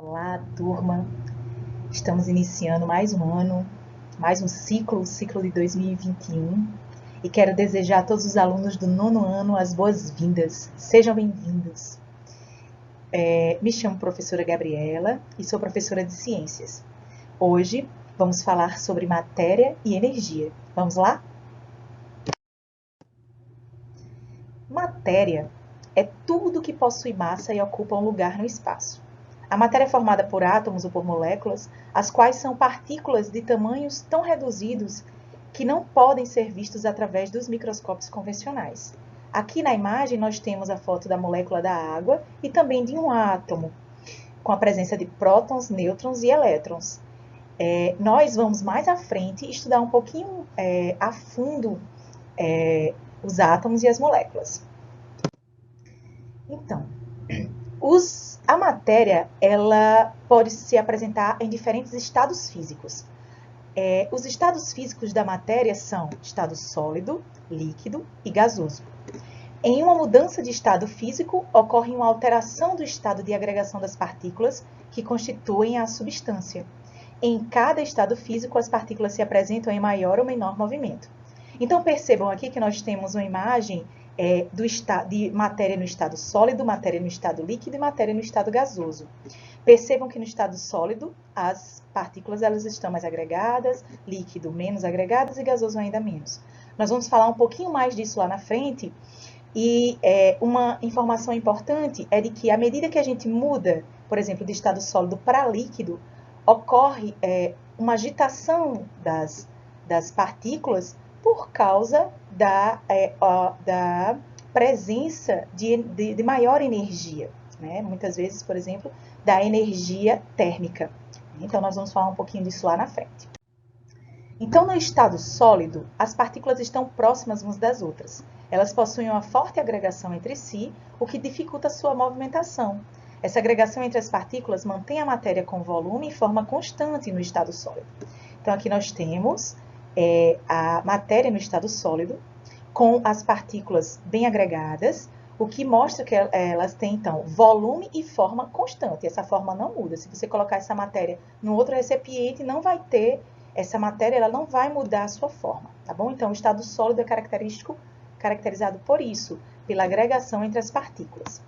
Olá, turma. Estamos iniciando mais um ano, mais um ciclo, o ciclo de 2021. E quero desejar a todos os alunos do nono ano as boas-vindas. Sejam bem-vindos. Me chamo professora Gabriela e sou professora de ciências. Hoje vamos falar sobre matéria e energia. Vamos lá? Matéria é tudo que possui massa e ocupa um lugar no espaço. A matéria é formada por átomos ou por moléculas, as quais são partículas de tamanhos tão reduzidos que não podem ser vistos através dos microscópios convencionais. Aqui na imagem nós temos a foto da molécula da água e também de um átomo, com a presença de prótons, nêutrons e elétrons. Nós vamos mais à frente estudar um pouquinho a fundo os átomos e as moléculas. Então, a matéria ela pode se apresentar em diferentes estados físicos. Os estados físicos da matéria são estado sólido, líquido e gasoso. Em uma mudança de estado físico, ocorre uma alteração do estado de agregação das partículas que constituem a substância. Em cada estado físico, as partículas se apresentam em maior ou menor movimento. Então, percebam aqui que nós temos uma imagem de matéria no estado sólido, matéria no estado líquido e matéria no estado gasoso. Percebam que no estado sólido, as partículas elas estão mais agregadas, líquido menos agregadas e gasoso ainda menos. Nós vamos falar um pouquinho mais disso lá na frente. E uma informação importante é de que à medida que a gente muda, por exemplo, de estado sólido para líquido, ocorre uma agitação das partículas por causa da presença de maior energia, né? Muitas vezes, por exemplo, da energia térmica. Então, nós vamos falar um pouquinho disso lá na frente. Então, no estado sólido, as partículas estão próximas umas das outras. Elas possuem uma forte agregação entre si, o que dificulta sua movimentação. Essa agregação entre as partículas mantém a matéria com volume e forma constante no estado sólido. Então, aqui nós temos a matéria no estado sólido, com as partículas bem agregadas, o que mostra que elas têm, então, volume e forma constante. Essa forma não muda. Se você colocar essa matéria no outro recipiente, não vai ter, essa matéria ela não vai mudar a sua forma, tá bom? Então, o estado sólido é caracterizado por isso, pela agregação entre as partículas.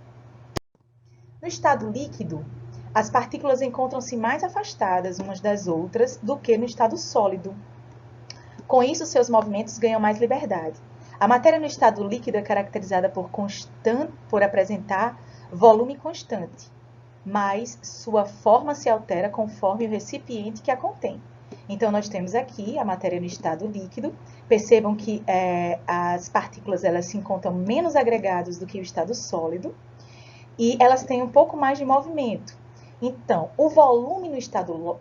No estado líquido, as partículas encontram-se mais afastadas umas das outras do que no estado sólido. Com isso, seus movimentos ganham mais liberdade. A matéria no estado líquido é caracterizada por apresentar volume constante, mas sua forma se altera conforme o recipiente que a contém. Então, nós temos aqui a matéria no estado líquido. Percebam que as partículas elas se encontram menos agregadas do que o estado sólido e elas têm um pouco mais de movimento. Então, o volume no estado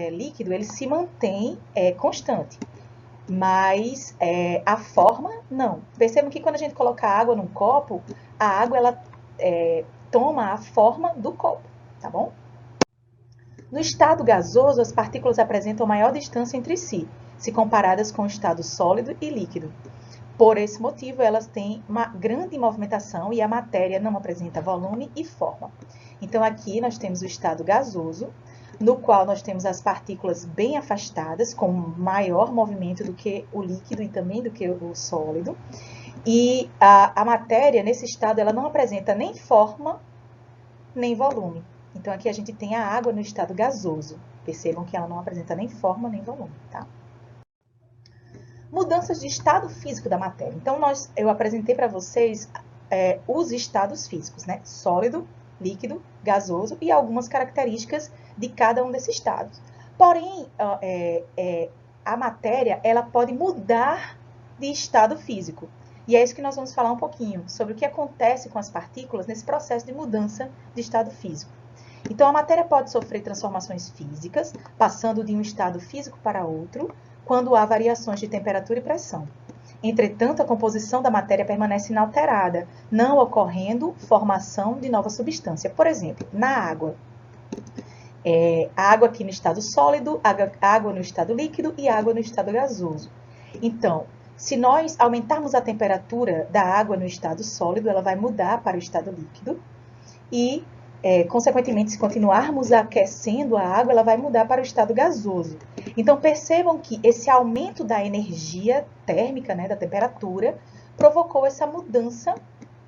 líquido ele se mantém constante, mas a forma não. Percebam que quando a gente coloca água num copo, a água ela toma a forma do copo, tá bom? No estado gasoso, as partículas apresentam maior distância entre si, se comparadas com o estado sólido e líquido. Por esse motivo, elas têm uma grande movimentação e a matéria não apresenta volume e forma. Então, aqui nós temos o estado gasoso, no qual nós temos as partículas bem afastadas, com maior movimento do que o líquido e também do que o sólido. E a matéria, nesse estado, ela não apresenta nem forma, nem volume. Então, aqui a gente tem a água no estado gasoso. Percebam que ela não apresenta nem forma, nem volume, tá? Mudanças de estado físico da matéria. Então, eu apresentei para vocês os estados físicos, né? Sólido, líquido, gasoso e algumas características de cada um desses estados. Porém, a matéria ela pode mudar de estado físico. E é isso que nós vamos falar um pouquinho, sobre o que acontece com as partículas nesse processo de mudança de estado físico. Então, a matéria pode sofrer transformações físicas, passando de um estado físico para outro, quando há variações de temperatura e pressão. Entretanto, a composição da matéria permanece inalterada, não ocorrendo formação de nova substância. Por exemplo, na água. A água aqui no estado sólido, água no estado líquido e água no estado gasoso. Então, se nós aumentarmos a temperatura da água no estado sólido, ela vai mudar para o estado líquido. E consequentemente, se continuarmos aquecendo a água, ela vai mudar para o estado gasoso. Então, percebam que esse aumento da energia térmica, né, da temperatura, provocou essa mudança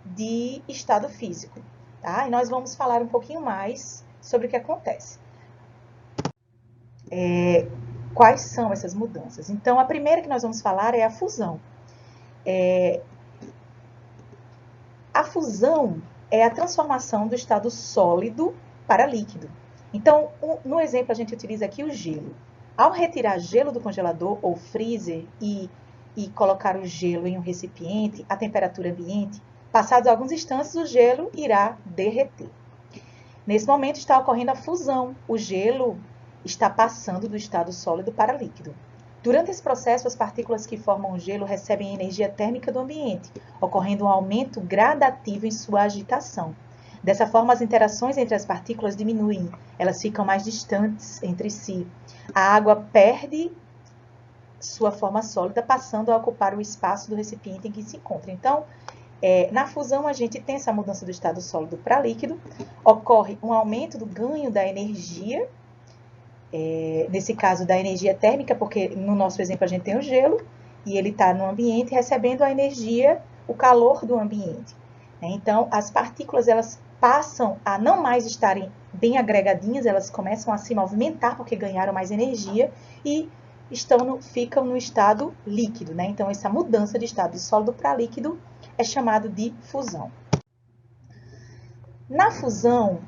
de estado físico. Tá? E nós vamos falar um pouquinho mais sobre o que acontece. Quais são essas mudanças? Então, a primeira que nós vamos falar é a fusão. A fusão é a transformação do estado sólido para líquido. Então, no exemplo, a gente utiliza aqui o gelo. Ao retirar gelo do congelador ou freezer e colocar o gelo em um recipiente a temperatura ambiente, passados alguns instantes, o gelo irá derreter. Nesse momento está ocorrendo a fusão. O gelo está passando do estado sólido para líquido. Durante esse processo, as partículas que formam o gelo recebem energia térmica do ambiente, ocorrendo um aumento gradativo em sua agitação. Dessa forma, as interações entre as partículas diminuem, elas ficam mais distantes entre si. A água perde sua forma sólida, passando a ocupar o espaço do recipiente em que se encontra. Então, na fusão, a gente tem essa mudança do estado sólido para líquido, ocorre um aumento do ganho da energia, nesse caso da energia térmica, porque no nosso exemplo a gente tem o gelo, e ele está no ambiente recebendo a energia, o calor do ambiente. Então, as partículas, elas passam a não mais estarem bem agregadinhas, elas começam a se movimentar porque ganharam mais energia e ficam no estado líquido, né? Então, essa mudança de estado de sólido para líquido é chamado de fusão. Na fusão,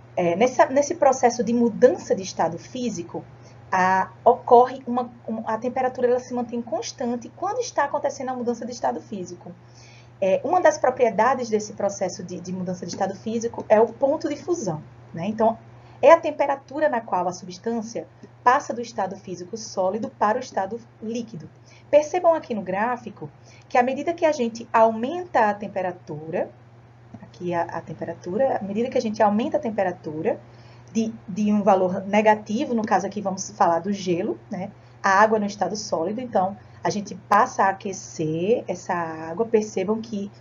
nesse processo de mudança de estado físico, ocorre a temperatura ela se mantém constante quando está acontecendo a mudança de estado físico. Uma das propriedades desse processo de mudança de estado físico é o ponto de fusão, né? Então, é a temperatura na qual a substância passa do estado físico sólido para o estado líquido. Percebam aqui no gráfico que à medida que a gente aumenta a temperatura, aqui a temperatura, à medida que a gente aumenta a temperatura de um valor negativo, no caso aqui vamos falar do gelo, né? A água no estado sólido, então a gente passa a aquecer essa água, percebam que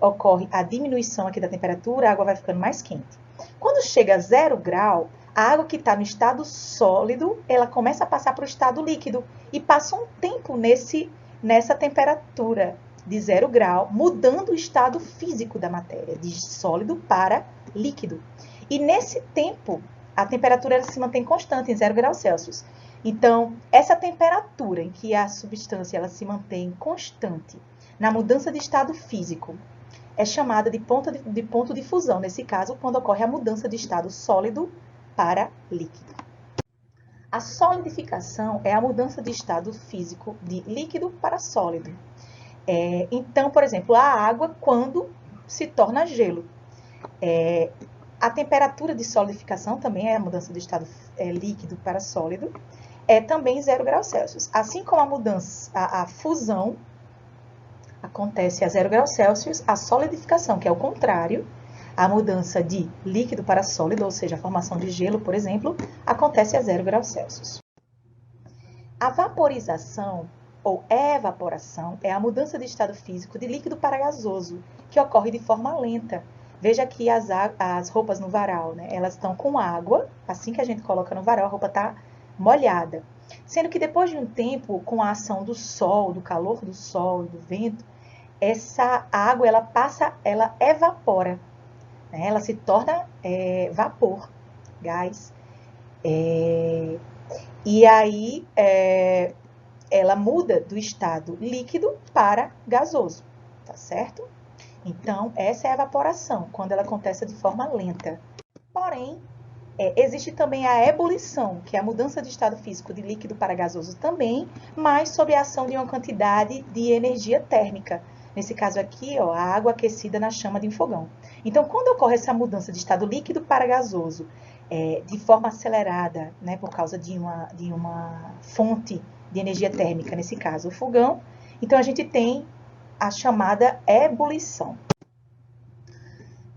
ocorre a diminuição aqui da temperatura, a água vai ficando mais quente. Quando chega a 0 grau, a água que está no estado sólido, ela começa a passar para o estado líquido e passa um tempo nessa temperatura de 0 grau, mudando o estado físico da matéria, de sólido para líquido. E nesse tempo, a temperatura ela se mantém constante em 0 graus Celsius. Então, essa temperatura em que a substância ela se mantém constante na mudança de estado físico é chamada de ponto de fusão, nesse caso, quando ocorre a mudança de estado sólido para líquido. A solidificação é a mudança de estado físico de líquido para sólido. Então, por exemplo, a água quando se torna gelo. A temperatura de solidificação também é a mudança de estado líquido para sólido, é também 0 graus Celsius. Assim como a mudança, a fusão acontece a 0 graus Celsius, a solidificação, que é o contrário, a mudança de líquido para sólido, ou seja, a formação de gelo, por exemplo, acontece a 0 graus Celsius. A vaporização ou evaporação é a mudança de estado físico de líquido para gasoso, que ocorre de forma lenta. Veja aqui as roupas no varal, né? Elas estão com água, assim que a gente coloca no varal, a roupa está molhada. Sendo que depois de um tempo, com a ação do sol, do calor do sol, do vento, essa água, ela evapora, né? Ela se torna vapor, gás. E aí, ela muda do estado líquido para gasoso, tá certo? Então, essa é a evaporação, quando ela acontece de forma lenta. Porém, existe também a ebulição, que é a mudança de estado físico de líquido para gasoso também, mas sob a ação de uma quantidade de energia térmica. Nesse caso aqui, ó, a água aquecida na chama de um fogão. Então, quando ocorre essa mudança de estado líquido para gasoso, de forma acelerada, né, por causa de uma fonte de energia térmica, nesse caso o fogão, então a gente tem a chamada ebulição.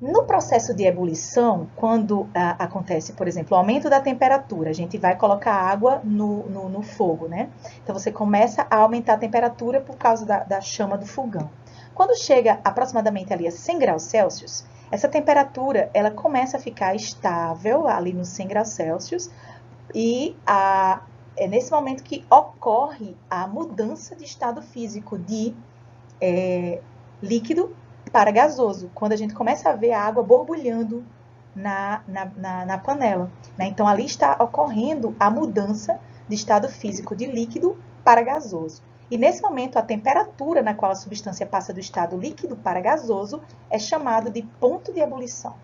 No processo de ebulição, quando acontece, por exemplo, o aumento da temperatura, a gente vai colocar água no fogo, né? Então, você começa a aumentar a temperatura por causa da chama do fogão. Quando chega aproximadamente ali a 100 graus Celsius, essa temperatura ela começa a ficar estável ali nos 100 graus Celsius e é nesse momento que ocorre a mudança de estado físico de líquido para gasoso, quando a gente começa a ver a água borbulhando na panela. Né? Então, ali está ocorrendo a mudança de estado físico de líquido para gasoso. E nesse momento, a temperatura na qual a substância passa do estado líquido para gasoso é chamado de ponto de ebulição.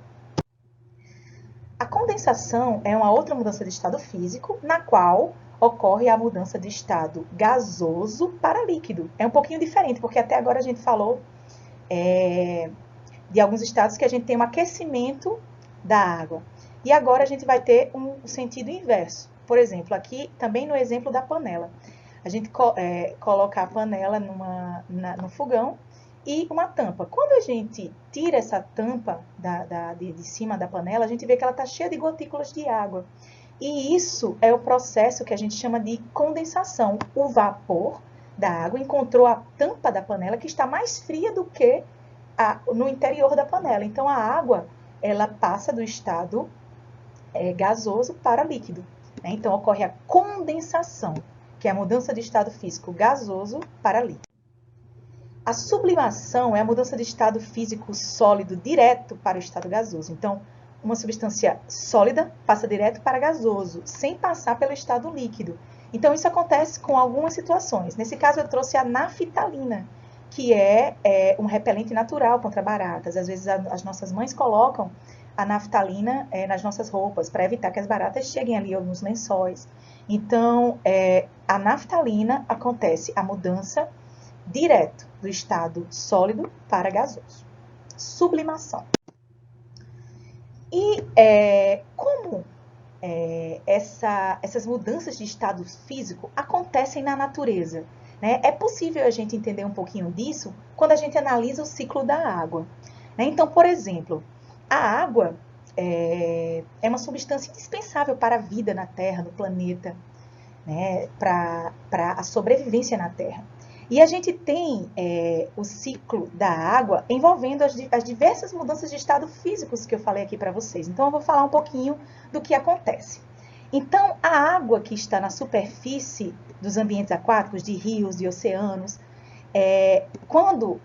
A condensação é uma outra mudança de estado físico, na qual ocorre a mudança de estado gasoso para líquido. É um pouquinho diferente, porque até agora a gente falou de alguns estados que a gente tem um aquecimento da água. E agora a gente vai ter um sentido inverso. Por exemplo, aqui também no exemplo da panela. A gente coloca a panela no fogão e uma tampa. Quando a gente tira essa tampa de cima da panela, a gente vê que ela está cheia de gotículas de água. E isso é o processo que a gente chama de condensação. O vapor da água encontrou a tampa da panela que está mais fria do que no interior da panela. Então, a água ela passa do estado gasoso para líquido. Né? Então, ocorre a condensação, que é a mudança de estado físico gasoso para líquido. A sublimação é a mudança de estado físico sólido direto para o estado gasoso. Então, uma substância sólida passa direto para gasoso, sem passar pelo estado líquido. Então, isso acontece com algumas situações. Nesse caso, eu trouxe a naftalina, que é um repelente natural contra baratas. Às vezes, as nossas mães colocam a naftalina nas nossas roupas, para evitar que as baratas cheguem ali nos lençóis. Então, a naftalina acontece a mudança direto do estado sólido para gasoso. Sublimação. E como essas mudanças de estado físico acontecem na natureza? Né? É possível a gente entender um pouquinho disso quando a gente analisa o ciclo da água. Né? Então, por exemplo, a água é uma substância indispensável para a vida na Terra, no planeta, né? Para a sobrevivência na Terra. E a gente tem o ciclo da água envolvendo as diversas mudanças de estado físicos que eu falei aqui para vocês. Então, eu vou falar um pouquinho do que acontece. Então, a água que está na superfície dos ambientes aquáticos, de rios, de oceanos, quando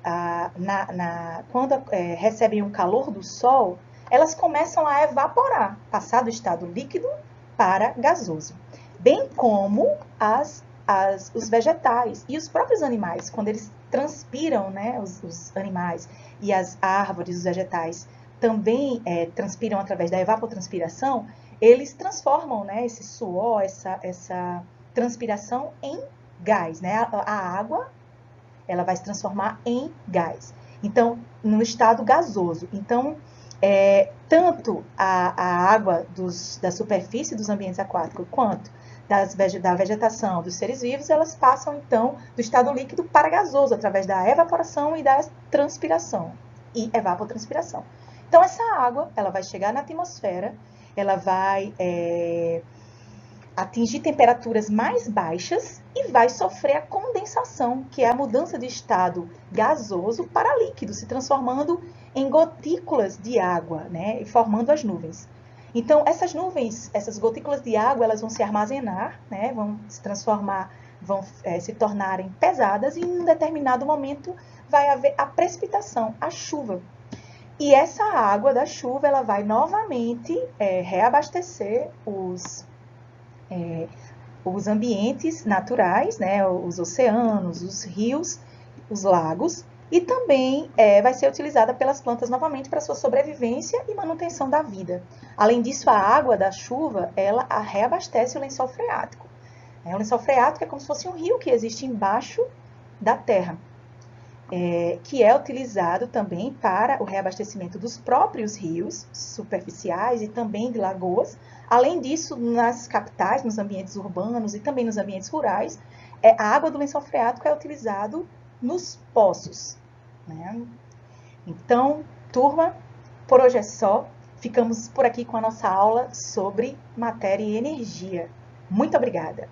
recebem o calor do sol, elas começam a evaporar, passar do estado líquido para gasoso. Bem como os vegetais e os próprios animais, quando eles transpiram, né, os animais e as árvores, os vegetais, também transpiram através da evapotranspiração, eles transformam, né, esse suor, essa transpiração em gás. Né? A água ela vai se transformar em gás. Então, no estado gasoso. Então, tanto a água da superfície dos ambientes aquáticos quanto da vegetação dos seres vivos, elas passam, então, do estado líquido para gasoso, através da evaporação e da transpiração, e evapotranspiração. Então, essa água, ela vai chegar na atmosfera, ela vai atingir temperaturas mais baixas e vai sofrer a condensação, que é a mudança de estado gasoso para líquido, se transformando em gotículas de água, né, e formando as nuvens. Então, essas nuvens, essas gotículas de água, elas vão se armazenar, né, vão se transformar, vão se tornarem pesadas e em um determinado momento vai haver a precipitação, a chuva. E essa água da chuva, ela vai novamente reabastecer os ambientes naturais, né, os oceanos, os rios, os lagos, e também vai ser utilizada pelas plantas novamente para sua sobrevivência e manutenção da vida. Além disso, a água da chuva, ela reabastece o lençol freático. O lençol freático é como se fosse um rio que existe embaixo da terra, que é utilizado também para o reabastecimento dos próprios rios superficiais e também de lagoas. Além disso, nas capitais, nos ambientes urbanos e também nos ambientes rurais, a água do lençol freático é utilizado nos poços. Né? Então, turma, por hoje é só. Ficamos por aqui com a nossa aula sobre matéria e energia. Muito obrigada!